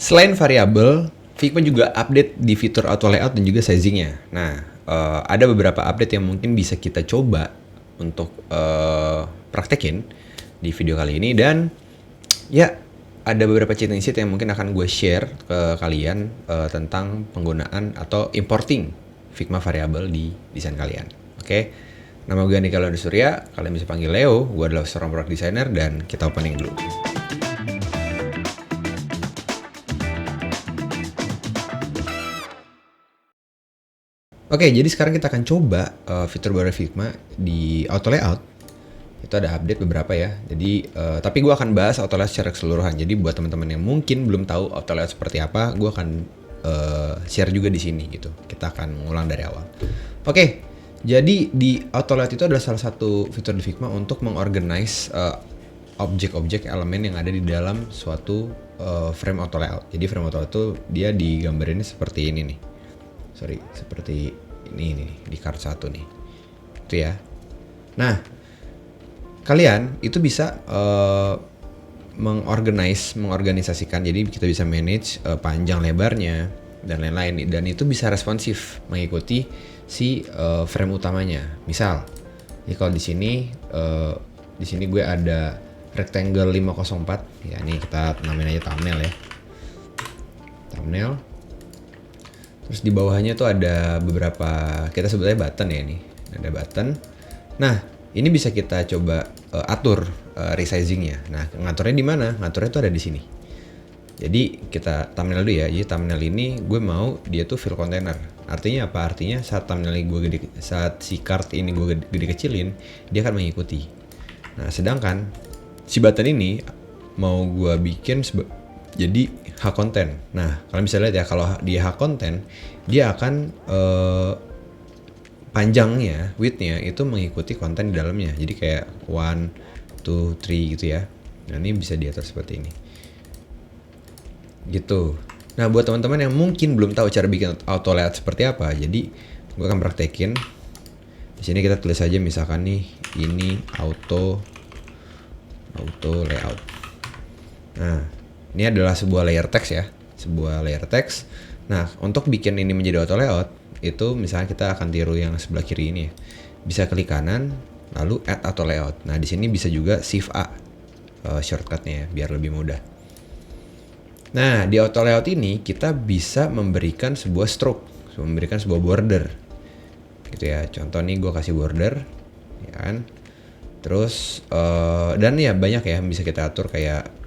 Selain variabel, Figma juga update di fitur auto layout dan juga sizingnya. Nah, ada beberapa update yang mungkin bisa kita coba untuk praktekin di video kali ini, dan ya ada beberapa cheat sheet yang mungkin akan gue share ke kalian tentang penggunaan atau importing Figma variabel di desain kalian. Oke, nama gue Andika Leonardo Surya, kalian bisa panggil Leo. Gue adalah seorang product designer dan kita opening dulu. Oke, jadi sekarang kita akan coba fitur baru Figma di auto layout. Itu ada update beberapa ya. Jadi, tapi gue akan bahas auto layout secara keseluruhan. Jadi buat teman-teman yang mungkin belum tahu auto layout seperti apa, gue akan share juga di sini gitu. Kita akan mengulang dari awal. Oke, jadi di auto layout itu adalah salah satu fitur di Figma untuk mengorganize objek-objek elemen yang ada di dalam suatu frame auto layout. Jadi frame auto layout itu dia digambarinnya seperti ini nih. Seperti ini nih, di card 1 nih. Itu ya. Nah, kalian itu bisa mengorganisasikan, jadi kita bisa manage panjang lebarnya dan lain-lain, dan itu bisa responsif mengikuti si frame utamanya. Misal, ya kalau di sini gue ada rectangle 504, ya ini kita namain aja thumbnail ya. Thumbnail. Terus di bawahnya tuh ada beberapa, kita sebutnya button ya ini. Ada button. Nah, ini bisa kita coba atur resizingnya. Nah, ngaturnya di mana? Ngaturnya tuh ada di sini. Jadi kita thumbnail dulu ya. Jadi thumbnail ini gue mau dia tuh fill container. Artinya apa? Artinya saat thumbnail gue gede, saat si card ini gue gede kecilin, dia akan mengikuti. Nah, sedangkan si button ini mau gue bikin jadi hak konten. Nah, kalian bisa lihat ya, kalau dia hak konten, dia akan panjangnya, widthnya itu mengikuti konten di dalamnya. Jadi kayak 1, 2, 3 gitu ya. Nah, ini bisa diatur seperti ini. Gitu. Nah, buat teman-teman yang mungkin belum tahu cara bikin auto layout seperti apa, jadi gue akan praktekin. Di sini kita tulis aja misalkan nih, ini auto layout. Nah, ini adalah sebuah layer text ya, sebuah layer text. Nah, untuk bikin ini menjadi auto layout, itu misalnya kita akan tiru yang sebelah kiri ini ya. Bisa klik kanan, lalu add auto layout. Nah, di sini bisa juga shift A shortcutnya ya, biar lebih mudah. Nah, di auto layout ini kita bisa memberikan sebuah stroke, memberikan sebuah border, gitu ya. Contoh nih, gue kasih border, ya kan. Terus dan ya banyak ya bisa kita atur kayak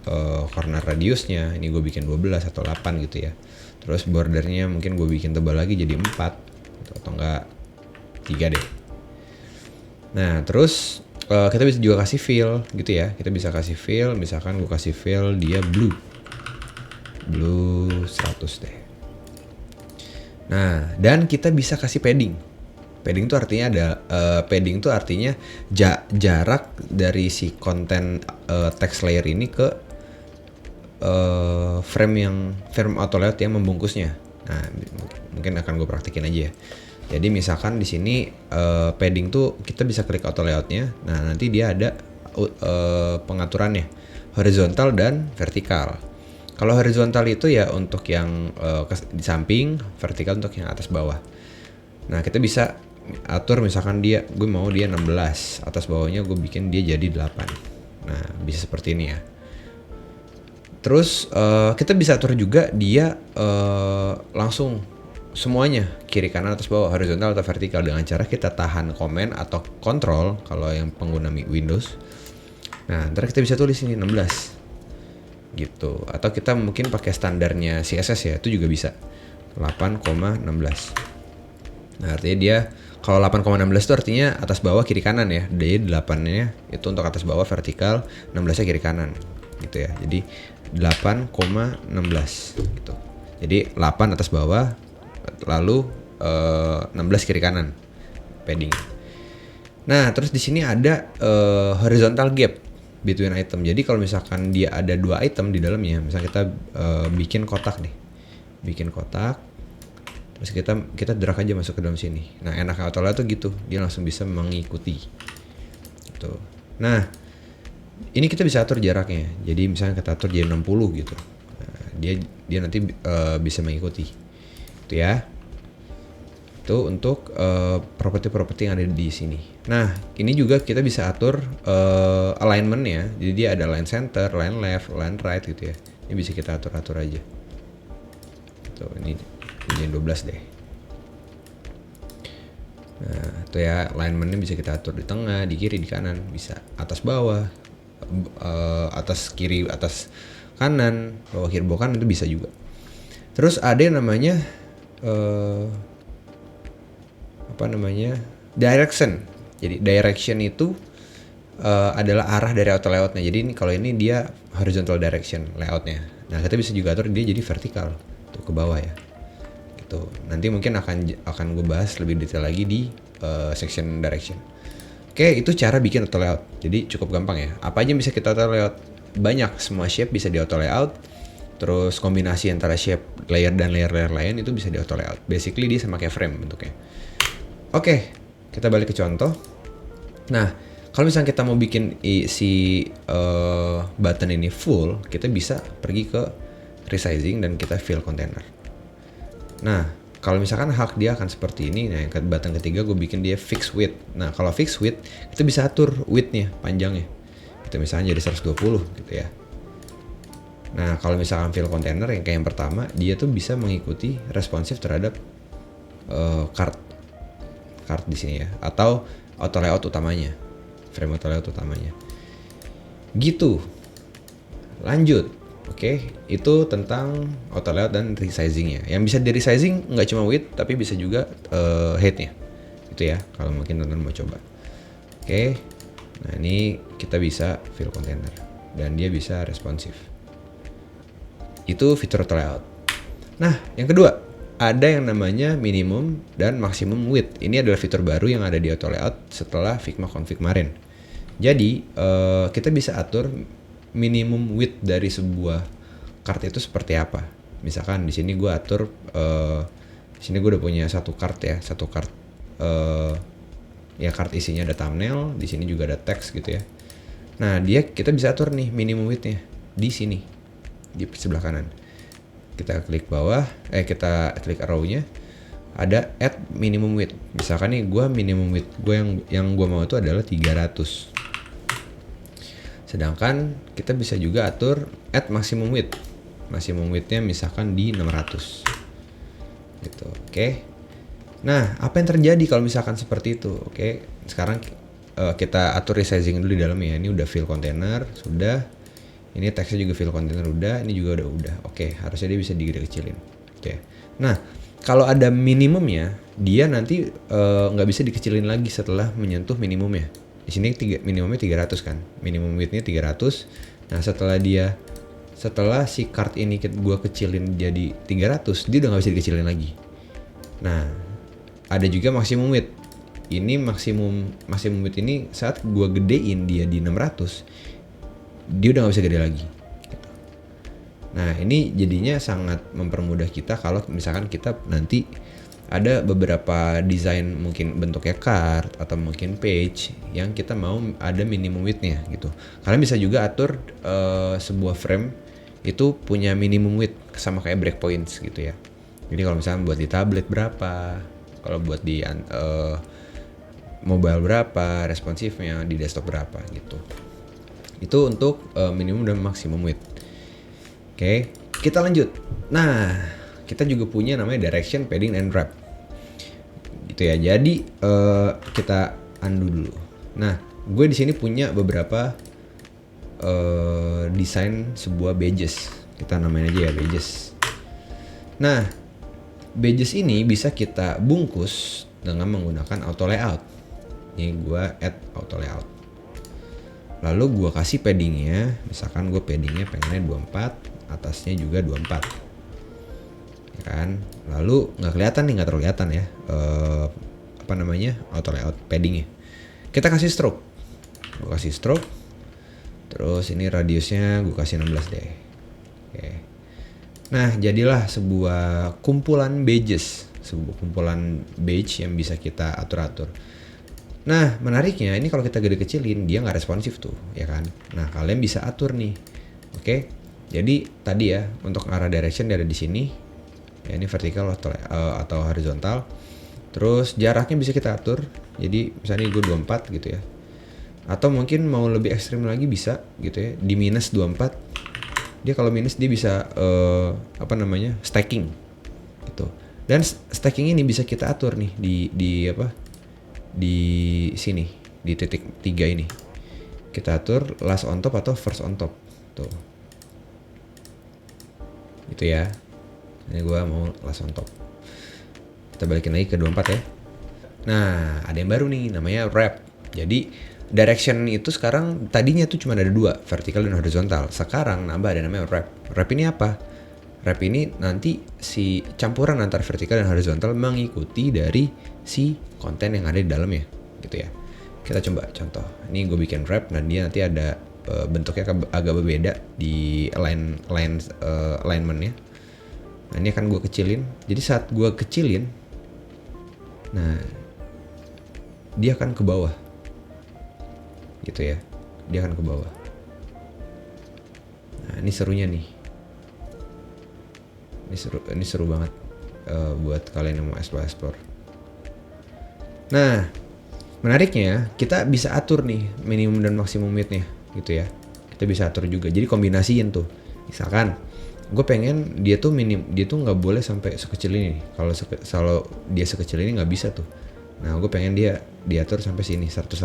corner radiusnya, ini gue bikin 12 atau 8 gitu ya. Terus bordernya mungkin gue bikin tebal lagi jadi 4 atau enggak 3 deh. Nah, terus kita bisa juga kasih fill gitu ya. Kita bisa kasih fill, misalkan gue kasih fill dia blue 100 deh. Nah, dan kita bisa kasih padding. Padding tuh artinya jarak dari si konten text layer ini ke frame auto layout yang membungkusnya. Nah, mungkin akan gue praktikin aja ya. Jadi misalkan di sini padding tuh kita bisa klik auto layoutnya. Nah, nanti dia ada pengaturannya horizontal dan vertikal. Kalau horizontal itu ya untuk yang di samping, vertikal untuk yang atas bawah. Nah, kita bisa atur misalkan gue mau dia 16, atas bawahnya gue bikin dia jadi 8. Nah, bisa seperti ini ya. Terus kita bisa atur juga dia langsung semuanya, kiri kanan atas bawah, horizontal atau vertikal, dengan cara kita tahan komen atau kontrol kalau yang pengguna Windows. Nah, ntar kita bisa tulis ini 16 gitu, atau kita mungkin pakai standarnya CSS ya, itu juga bisa 8,16. Nah, artinya dia kalau 8,16 itu artinya atas bawah kiri kanan ya. Jadi 8-nya itu untuk atas bawah vertikal, 16-nya kiri kanan gitu ya. Jadi 8,16 gitu. Jadi 8 atas bawah, lalu 16 kiri kanan padding. Nah, terus di sini ada horizontal gap between item. Jadi kalau misalkan dia ada 2 item di dalamnya, misalnya kita bikin kotak nih. Bikin kotak. Terus kita drag aja masuk ke dalam sini. Nah, enaknya auto layout tuh gitu, dia langsung bisa mengikuti. Gitu. Nah, ini kita bisa atur jaraknya. Jadi misalnya kita atur jadi 60 gitu. Nah, dia nanti bisa mengikuti. Itu ya. Itu untuk properti-properti yang ada di sini. Nah, ini juga kita bisa atur alignment-nya. Jadi dia ada line center, line left, line right gitu ya. Ini bisa kita atur-atur aja. Tuh, ini 12 deh. Nah, itu ya, alignment-nya bisa kita atur di tengah, di kiri, di kanan, bisa atas bawah, atas kiri, atas kanan, bawah kiri, bawah kanan, itu bisa juga. Terus ada yang namanya direction. Jadi direction itu adalah arah dari auto layoutnya. Jadi ini kalau ini dia horizontal direction layoutnya. Nah, kita bisa juga atur dia jadi vertikal tuh ke bawah ya. Gitu. Nanti mungkin akan gue bahas lebih detail lagi di section direction. Oke, itu cara bikin auto layout. Jadi cukup gampang ya. Apa aja yang bisa kita auto layout? Banyak, semua shape bisa di auto layout. Terus kombinasi antara shape layer dan layer-layer lain itu bisa di auto layout. Basically dia sama kayak frame bentuknya. Oke, kita balik ke contoh. Nah, kalau misalnya kita mau bikin si button ini full, kita bisa pergi ke resizing dan kita fill container. Nah, kalau misalkan hak dia akan seperti ini. Nah, yang button ketiga gue bikin dia fix width. Nah, kalau fix width, kita bisa atur width-nya, panjangnya. Kita misalnya jadi 120 gitu ya. Nah, kalau misalkan fill container yang kayak yang pertama, dia tuh bisa mengikuti responsif terhadap card di sini ya, atau auto layout utamanya, frame auto layout utamanya. Gitu. Lanjut. Oke, itu tentang auto layout dan resizingnya. Yang bisa di resizing nggak cuma width, tapi bisa juga height-nya. Itu ya, kalau mungkin teman-teman mau coba. Oke, nah ini kita bisa fill container dan dia bisa responsif. Itu fitur auto layout. Nah, yang kedua, ada yang namanya minimum dan maximum width. Ini adalah fitur baru yang ada di auto layout setelah Figma config kemarin. Jadi, kita bisa atur minimum width dari sebuah card itu seperti apa. Misalkan di sini gue atur, di sini gue udah punya satu card ya, ya card isinya ada thumbnail, di sini juga ada teks gitu ya. Nah, kita bisa atur nih minimum width-nya di sini, di sebelah kanan. Kita klik bawah, kita klik arrow-nya, ada add minimum width. Misalkan nih gue minimum width gue yang gue mau itu adalah 300. Sedangkan kita bisa juga atur add maximum width. Maximum width-nya misalkan di 600. Gitu, oke. Nah, apa yang terjadi kalau misalkan seperti itu? Oke, sekarang kita atur resizing dulu di dalam ya. Ini udah fill container, sudah. Ini teksnya juga fill container udah, ini juga udah. Oke, harusnya dia bisa digede-kecilin. Gitu ya. Nah, kalau ada minimumnya, dia nanti nggak bisa dikecilin lagi setelah menyentuh minimumnya. Di sini minimumnya 300 kan, minimum width-nya 300. Nah, setelah si card ini gue kecilin jadi 300, dia udah nggak bisa dikecilin lagi. Nah, ada juga maximum width. Ini maximum width ini saat gue gedein dia di 600, dia udah nggak bisa gede lagi. Nah, ini jadinya sangat mempermudah kita kalau misalkan kita nanti ada beberapa desain mungkin bentuknya card atau mungkin page yang kita mau ada minimum width-nya gitu. Kalian bisa juga atur sebuah frame itu punya minimum width sama kayak breakpoints gitu ya. Jadi kalau misalnya buat di tablet berapa, kalau buat di mobile berapa, responsifnya di desktop berapa gitu. Itu untuk minimum dan maksimum width. Oke, kita lanjut. Nah, kita juga punya namanya direction, padding, and wrap. Gitu ya. Jadi kita undo dulu. Nah, gue di sini punya beberapa desain sebuah badges. Kita namain aja ya badges. Nah, badges ini bisa kita bungkus dengan menggunakan auto layout. Ini gue add auto layout. Lalu gue kasih paddingnya, misalkan gue paddingnya pengennya 24, atasnya juga 24, ya kan? Lalu nggak terlalu kelihatan ya, auto layout paddingnya. Kita kasih stroke, gue kasih stroke, terus ini radiusnya gue kasih 16 deh. Oke. Nah, jadilah sebuah kumpulan badges, yang bisa kita atur-atur. Nah, menariknya ini kalau kita gede kecilin dia nggak responsif tuh, ya kan? Nah, kalian bisa atur nih, oke? Jadi tadi ya untuk arah direction dia ada di sini. Ya ini vertikal atau horizontal. Terus jaraknya bisa kita atur. Jadi misalnya gue 24 gitu ya. Atau mungkin mau lebih ekstrim lagi bisa gitu ya. Di minus 24. Dia kalau minus dia bisa stacking gitu. Dan stacking ini bisa kita atur nih di sini di titik 3 ini. Kita atur last on top atau first on top. Tuh. Gitu ya. Ini gue mau last on top. Kita balikin lagi ke 24 ya. Nah, ada yang baru nih namanya wrap. Jadi direction itu sekarang tadinya tuh cuma ada 2, vertikal dan horizontal. Sekarang nambah ada namanya wrap. Wrap ini apa? Wrap ini nanti si campuran antara vertikal dan horizontal mengikuti dari si konten yang ada di dalamnya, gitu ya. Kita coba contoh. Ini gue bikin wrap dan dia nanti ada bentuknya agak berbeda di alignmentnya. Nah ini akan gue kecilin. Jadi saat gue kecilin, nah dia akan ke bawah, gitu ya. Dia akan ke bawah. Nah ini serunya nih. Ini seru banget buat kalian yang mau explore. Nah menariknya kita bisa atur nih minimum dan maksimum width-nya, gitu ya. Kita bisa atur juga. Jadi kombinasiin tuh. Misalkan gue pengen dia tuh nggak boleh sampai sekecil ini. Kalau dia sekecil ini nggak bisa tuh. Nah gue pengen dia diatur sampai sini 180.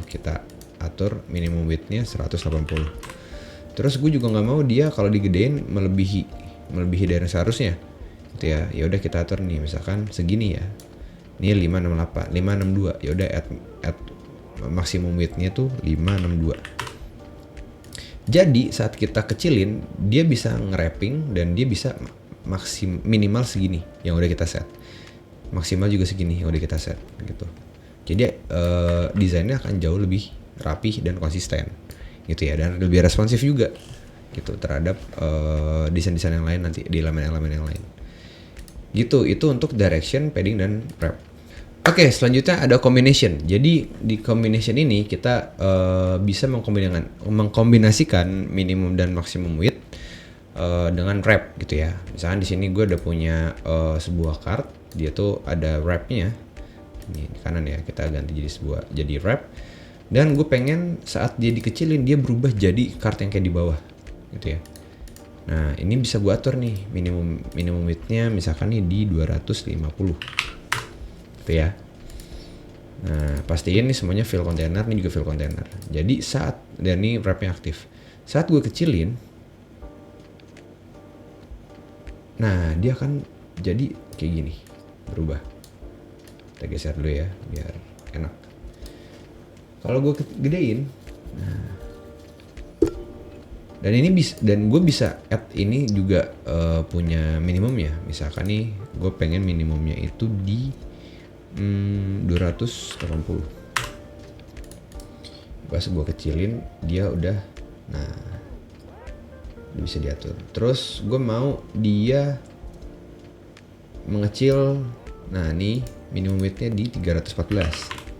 Kita atur minimum width-nya 180. Terus gue juga nggak mau dia kalau digedein melebihi dari yang seharusnya, gitu ya. Ya udah kita atur nih misalkan segini ya. Ini 562. Ya udah add maksimum width-nya tuh 562. Jadi saat kita kecilin, dia bisa nge-wrapping dan dia bisa minimal segini yang udah kita set. Maksimal juga segini yang udah kita set gitu. Jadi desainnya akan jauh lebih rapi dan konsisten gitu ya, dan lebih responsif juga gitu terhadap desain-desain yang lain nanti di elemen-elemen yang lain. Gitu, itu untuk direction, padding dan wrap. Oke, selanjutnya ada combination. Jadi di combination ini kita bisa mengkombinasikan minimum dan maksimum width dengan wrap gitu ya. Misalkan di sini gue udah punya sebuah card, dia tuh ada wrapnya. Ini di kanan ya, kita ganti jadi wrap. Dan gue pengen saat dia dikecilin dia berubah jadi card yang kayak di bawah, gitu ya. Nah ini bisa gue atur nih minimum width-nya misalkan nih di 250. Gitu ya. Nah pastiin nih semuanya fill container, ini juga fill container. Jadi dan ini wrapnya aktif. Saat gue kecilin, nah dia akan jadi kayak gini, berubah. Kita geser dulu ya biar enak. Kalau gue gedein, nah, dan gue bisa add ini juga punya minimumnya. Misalkan nih gue pengen minimumnya itu di 280. Pas gue kecilin dia udah, nah dia bisa diatur. Terus gue mau dia mengecil, nah nih minimum width-nya di 314.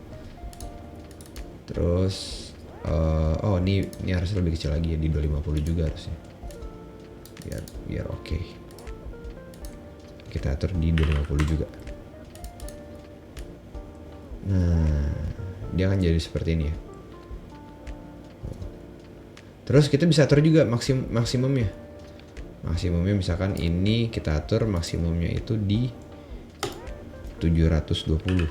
Terus ini harusnya lebih kecil lagi ya, di 250 juga harusnya. Biar oke. Kita atur di 250 juga. Nah, dia akan jadi seperti ini ya. Terus kita bisa atur juga maksimumnya. Maksimumnya misalkan ini kita atur maksimumnya itu di 720.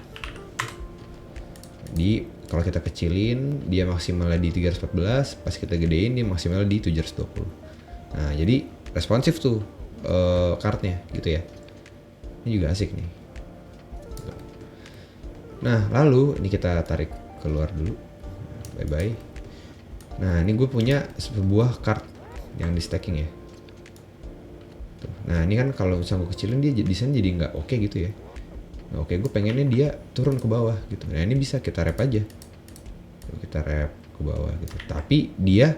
Kalau kita kecilin dia maksimalnya di 314, pas kita gedein dia maksimal di 720. Nah jadi responsif tuh cardnya gitu ya. Ini juga asik nih. Nah lalu ini kita tarik keluar dulu. Bye bye. Nah ini gue punya sebuah card yang di stacking ya. Tuh. Nah ini kan kalau misalnya gue kecilin dia desain jadi nggak oke gitu ya. Nah, oke, gue pengennya dia turun ke bawah gitu. Nah ini bisa kita wrap aja. Kita wrap ke bawah gitu. Tapi dia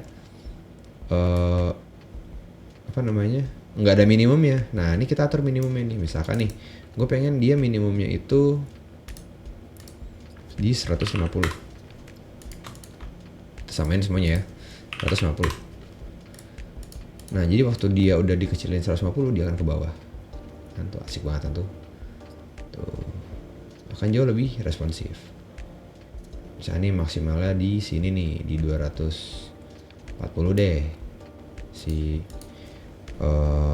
nggak ada minimumnya. Nah ini kita atur minimumnya nih. Misalkan nih, gue pengen dia minimumnya itu di 150. Samain semuanya ya, 150. Nah jadi waktu dia udah dikecilin 150 dia akan ke bawah kan, tuh asik banget kan tuh akan jauh lebih responsif. Misalnya nih maksimalnya di sini nih di 240 deh si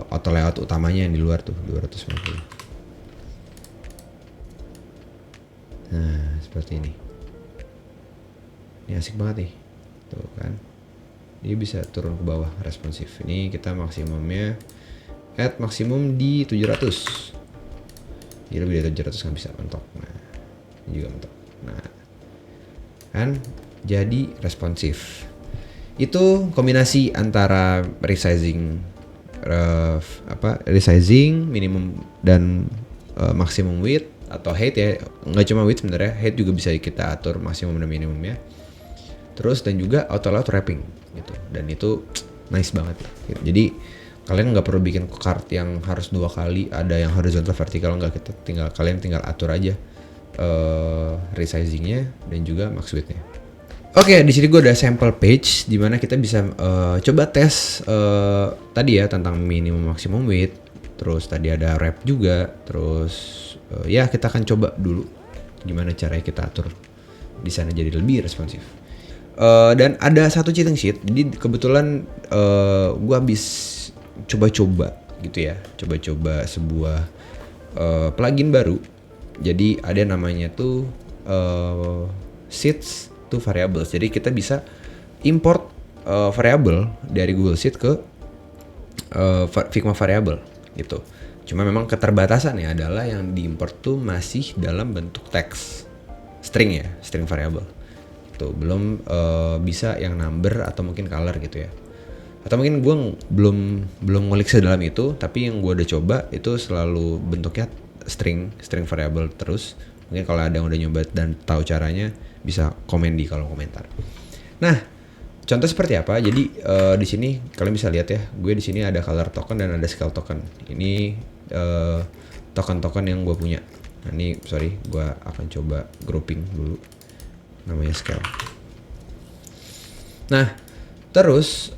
auto layout utamanya yang di luar tuh 250. Nah seperti ini asik banget nih tuh kan, dia bisa turun ke bawah responsif. Ini kita maksimumnya add maksimum di 700, jadi lebih dari 700 nggak bisa mentok. Nah ini juga mentok. Nah kan jadi responsif. Itu kombinasi antara resizing resizing minimum dan maksimum width atau height ya, nggak cuma width sebenarnya, height juga bisa kita atur maksimum dan minimumnya. Terus dan juga auto layout wrapping gitu, dan itu nice banget gitu. Jadi kalian nggak perlu bikin card yang harus 2 kali, ada yang horizontal vertikal, nggak, kita kalian tinggal atur aja resizingnya dan juga max widthnya. Oke, di sini gue ada sample page di mana kita bisa coba tes tadi ya tentang minimum maksimum width. Terus tadi ada wrap juga. Terus ya kita akan coba dulu gimana caranya kita atur di sana jadi lebih responsif. Dan ada satu cheating sheet. Jadi kebetulan gue habis coba-coba gitu ya, coba-coba sebuah plugin baru. Jadi ada namanya tuh sheets to variables. Jadi kita bisa import variable dari Google Sheet ke Figma variable gitu. Cuma memang keterbatasannya adalah yang diimport tuh masih dalam bentuk teks, string ya, string variable. Tuh belum bisa yang number atau mungkin color gitu ya. Atau mungkin gue belum ngulik sedalam itu, tapi yang gue udah coba itu selalu bentuknya string variable terus. Mungkin kalau ada yang udah nyoba dan tahu caranya bisa komen di kolom komentar. Nah, contoh seperti apa? Jadi di sini kalian bisa lihat ya, gue di sini ada color token dan ada scale token. Ini token-token yang gue punya. Nah, ini sorry, gue akan coba grouping dulu. Namanya scale. Nah, terus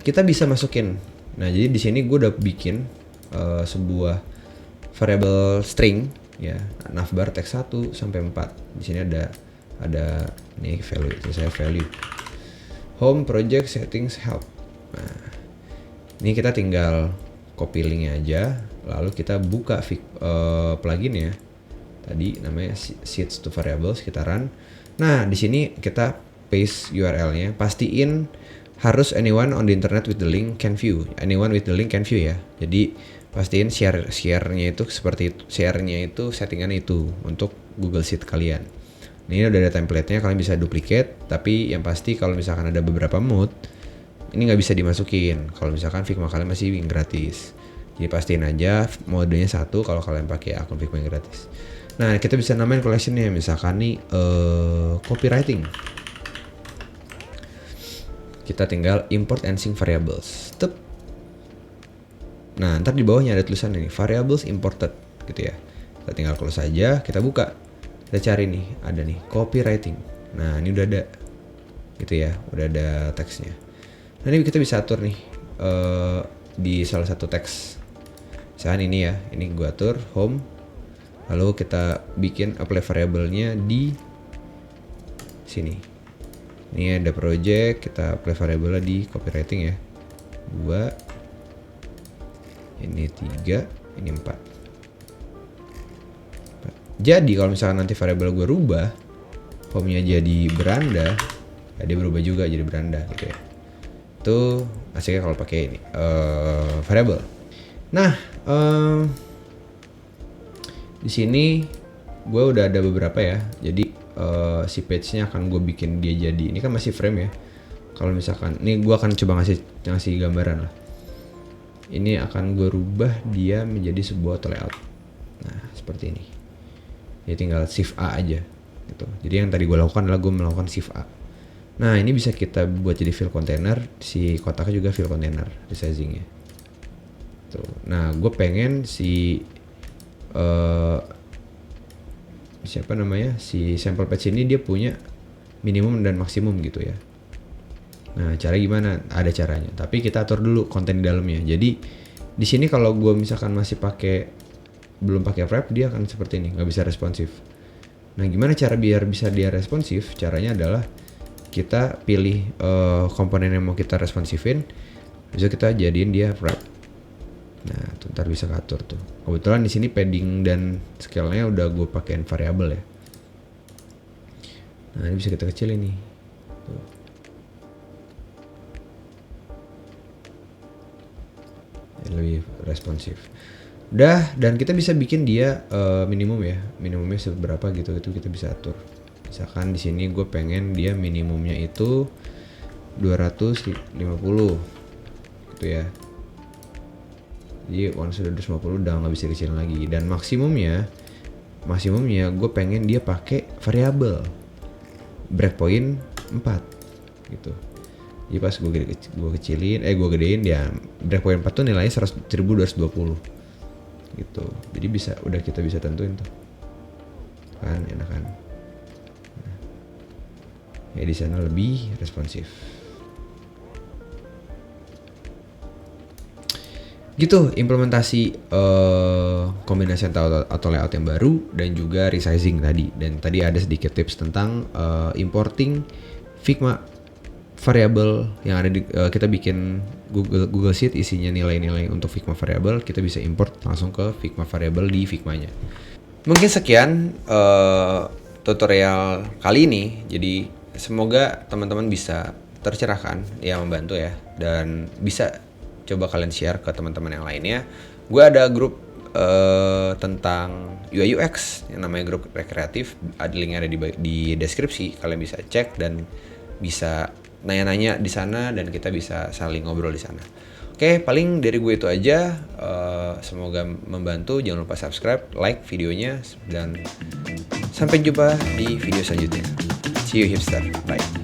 kita bisa masukin. Nah, jadi di sini gue udah bikin sebuah variable string ya, navbar text 1 sampai 4. Di sini ada nih value, itu saya value. Home, project, settings, help. Nah, ini kita tinggal copy linknya aja, lalu kita buka plugin ya. Tadi namanya sheets to variables, kita run. Nah, di sini kita paste URL-nya, pastiin harus anyone on the internet with the link can view. Anyone with the link can view ya. Jadi pastiin share-nya itu seperti itu. Share-nya itu settingan itu untuk Google Sheet kalian. Ini udah ada template-nya, kalian bisa duplicate, tapi yang pasti kalau misalkan ada beberapa mode, ini nggak bisa dimasukin. Kalau misalkan Figma kalian masih gratis. Jadi pastiin aja modenya 1 kalau kalian pakai akun Figma yang gratis. Nah, kita bisa namain collection-nya, misalkan nih copywriting. Kita tinggal import and sync variables. Tep. Nah, ntar di bawahnya ada tulisan ini, variables imported gitu ya. Kita tinggal close aja, kita buka. Kita cari nih, ada nih copywriting. Nah, ini udah ada gitu ya, udah ada teksnya. Nah, ini kita bisa atur nih di salah satu teks. Misalkan ini ya, ini gua atur home. Lalu kita bikin apply variable-nya di sini. Ini ada project, kita apply variable di copywriting ya. 2. Ini 3, ini 4. Jadi kalau misalkan nanti variable gue rubah, home-nya jadi beranda, ya dia berubah juga jadi beranda gitu ya. Itu asiknya kalau pakai ini variable. Nah, di sini gue udah ada beberapa ya. Jadi si page-nya akan gue bikin dia jadi, ini kan masih frame ya. Kalau misalkan ini gue akan coba ngasih gambaran lah. Ini akan gue rubah dia menjadi sebuah auto layout. Nah, seperti ini. Ya tinggal shift A aja gitu. Jadi yang tadi gue lakukan adalah gue melakukan shift A. Nah, ini bisa kita buat jadi fill container, si kotaknya juga fill container resizingnya. Tuh. Nah, gue pengen si siapa namanya, si sample page ini dia punya minimum dan maksimum gitu ya. Nah, cara gimana? Ada caranya. Tapi kita atur dulu konten di dalamnya. Jadi di sini kalau gue misalkan masih belum pakai wrap, dia akan seperti ini, nggak bisa responsif. Nah, gimana cara biar bisa dia responsif? Caranya adalah kita pilih komponen yang mau kita responsifin, bisa kita jadiin dia wrap. Nah, tuh, ntar bisa atur tuh. Kebetulan di sini padding dan scale-nya udah gue pakein variabel ya. Nah, ini bisa kita kecilin nih. Tuh. Lebih responsif. Udah, dan kita bisa bikin dia minimum ya, minimumnya seberapa gitu, itu kita bisa atur. Misalkan di sini gue pengen dia minimumnya itu 250 gitu ya. Jadi once sudah 250 udah nggak bisa kecilin lagi. Dan maksimumnya gue pengen dia pakai variabel breakpoint 4 gitu. Jadi pas gue gedein dia breakpoint 4 tuh nilainya 1220 gitu. Jadi kita bisa tentuin tuh kan, enak kan. Nah, ya di sana lebih responsif gitu. Implementasi kombinasi atau layout yang baru dan juga resizing tadi. Dan tadi ada sedikit tips tentang importing Figma variabel yang ada di kita bikin Google Sheet isinya nilai-nilai untuk Figma variabel, kita bisa import langsung ke Figma variabel di Figmanya. Mungkin sekian tutorial kali ini. Jadi semoga teman-teman bisa tercerahkan, ya membantu ya, dan bisa coba kalian share ke teman-teman yang lainnya. Gue ada grup tentang UI UX yang namanya grup rekreatif, ada linknya ada di deskripsi, kalian bisa cek dan bisa nanya-nanya di sana dan kita bisa saling ngobrol di sana. Oke, paling dari gue itu aja. Semoga membantu. Jangan lupa subscribe, like videonya, dan sampai jumpa di video selanjutnya. See you hipster, bye.